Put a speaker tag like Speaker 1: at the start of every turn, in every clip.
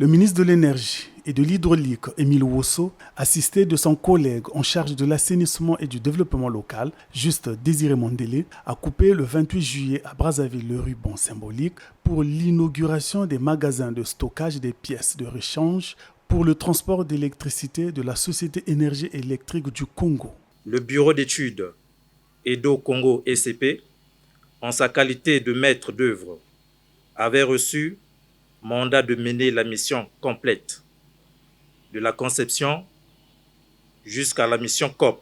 Speaker 1: Le ministre de l'Énergie et de l'Hydraulique, Émile Wosso, assisté de son collègue en charge de l'assainissement et du développement local, Juste Désiré Mondélé, a coupé le 28 juillet à Brazzaville le ruban symbolique pour l'inauguration des magasins de stockage des pièces de rechange pour le transport d'électricité de la Société Énergie électrique du Congo.
Speaker 2: Le bureau d'études Edo Congo ECP, en sa qualité de maître d'œuvre, avait reçu mandat de mener la mission complète, de la conception jusqu'à la mission COP,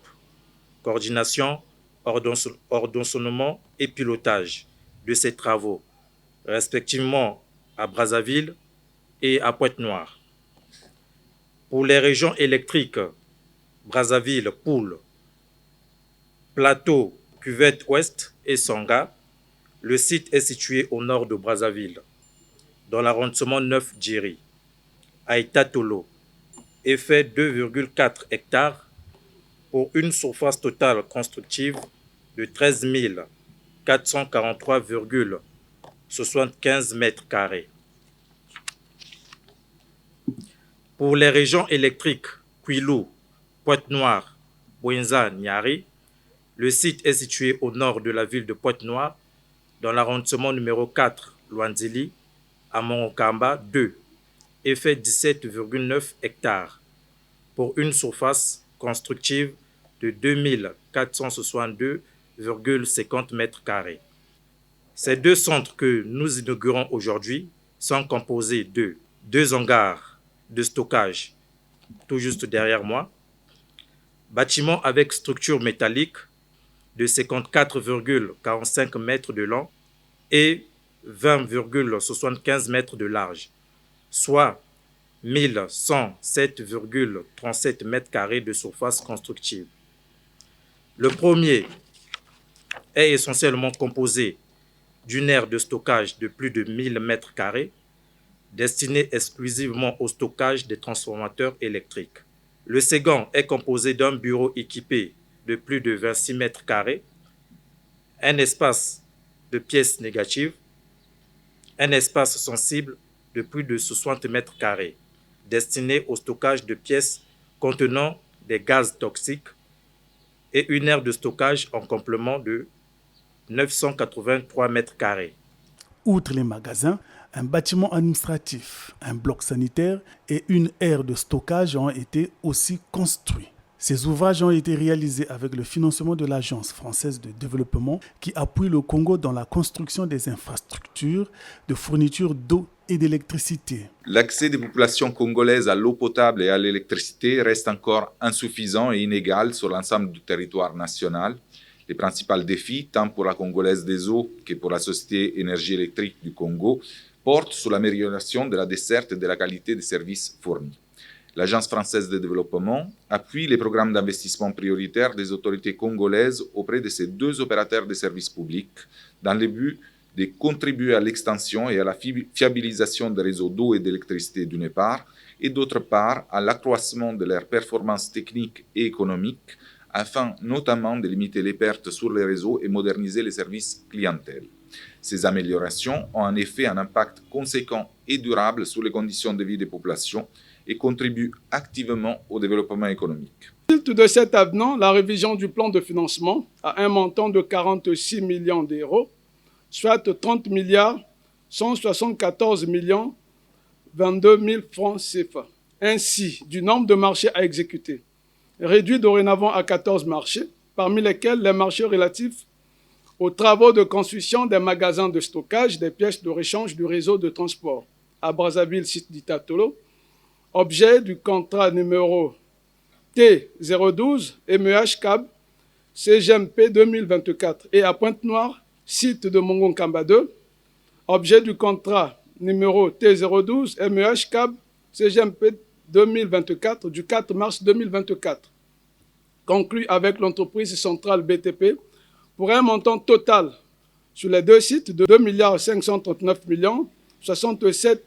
Speaker 2: coordination, ordonnement et pilotage de ces travaux, respectivement à Brazzaville et à Pointe-Noire. Pour les régions électriques, Brazzaville, Poul, Plateau, Cuvette Ouest et Sanga, le site est situé au nord de Brazzaville, dans l'arrondissement 9 Djiri, à Itatolo, et fait 2,4 hectares pour une surface totale constructive de 13 443,75 mètres carrés. Pour les régions électriques Kwilu, Pointe-Noire, Bouenza, Niari, le site est situé au nord de la ville de Pointe-Noire, dans l'arrondissement numéro 4, Luanzili, à Morokamba 2, et fait 17,9 hectares pour une surface constructive de 2462,50 mètres carrés. Ces deux centres que nous inaugurons aujourd'hui sont composés de 2 hangars de stockage, tout juste derrière moi, bâtiments avec structure métallique de 54,45 mètres de long et 20,75 mètres de large, soit 1107,37 mètres carrés de surface constructive. Le premier est essentiellement composé d'une aire de stockage de plus de 1000 mètres carrés, destinée exclusivement au stockage des transformateurs électriques. Le second est composé d'un bureau équipé de plus de 26 mètres carrés, un espace de pièces négatives, un espace sensible de plus de 60 mètres carrés, destiné au stockage de pièces contenant des gaz toxiques et une aire de stockage en complément de 983 mètres carrés.
Speaker 1: Outre les magasins, un bâtiment administratif, un bloc sanitaire et une aire de stockage ont été aussi construits. Ces ouvrages ont été réalisés avec le financement de l'Agence française de développement qui appuie le Congo dans la construction des infrastructures de fourniture d'eau et d'électricité.
Speaker 3: L'accès des populations congolaises à l'eau potable et à l'électricité reste encore insuffisant et inégal sur l'ensemble du territoire national. Les principaux défis, tant pour la Congolaise des eaux que pour la Société Énergie électrique du Congo, portent sur l'amélioration de la desserte et de la qualité des services fournis. L'Agence française de développement appuie les programmes d'investissement prioritaires des autorités congolaises auprès de ces deux opérateurs de services publics dans le but de contribuer à l'extension et à la fiabilisation des réseaux d'eau et d'électricité d'une part et d'autre part à l'accroissement de leurs performances techniques et économiques afin notamment de limiter les pertes sur les réseaux et moderniser les services clientèle. Ces améliorations ont en effet un impact conséquent et durable sur les conditions de vie des populations et contribuent activement au développement économique.
Speaker 4: Suite de cet avenant, la révision du plan de financement à un montant de 46 millions d'euros, soit 30 milliards 174 millions 22 000 francs CFA. Ainsi, du nombre de marchés à exécuter, réduit dorénavant à 14 marchés, parmi lesquels les marchés relatifs aux travaux de construction des magasins de stockage des pièces de rechange du réseau de transport à Brazzaville, site d'Itatolo, objet du contrat numéro T012 MEH CAB CGMP 2024 et à Pointe-Noire, site de Mongonkamba 2, objet du contrat numéro T012 MEH CAB CGMP 2024 du 4 mars 2024, conclu avec l'entreprise centrale BTP pour un montant total sur les deux sites de 2 539 67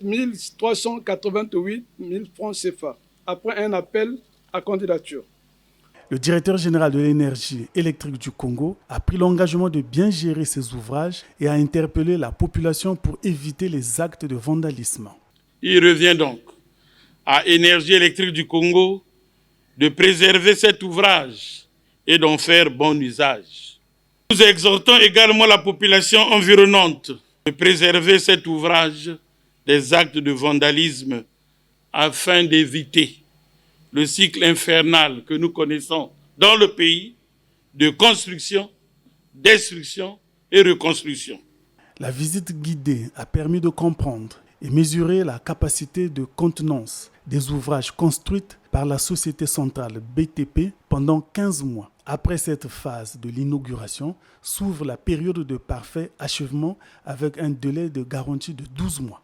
Speaker 4: 388 000 francs CFA, après un appel à candidature.
Speaker 1: Le directeur général de l'énergie électrique du Congo a pris l'engagement de bien gérer ces ouvrages et a interpellé la population pour éviter les actes de vandalisme.
Speaker 5: Il revient donc à Énergie électrique du Congo de préserver cet ouvrage et d'en faire bon usage. Nous exhortons également la population environnante de préserver cet ouvrage des actes de vandalisme afin d'éviter le cycle infernal que nous connaissons dans le pays de construction, destruction et reconstruction.
Speaker 1: La visite guidée a permis de comprendre et mesurer la capacité de contenance des ouvrages construits par la Société centrale BTP pendant 15 mois. Après cette phase de l'inauguration, s'ouvre la période de parfait achèvement avec un délai de garantie de 12 mois.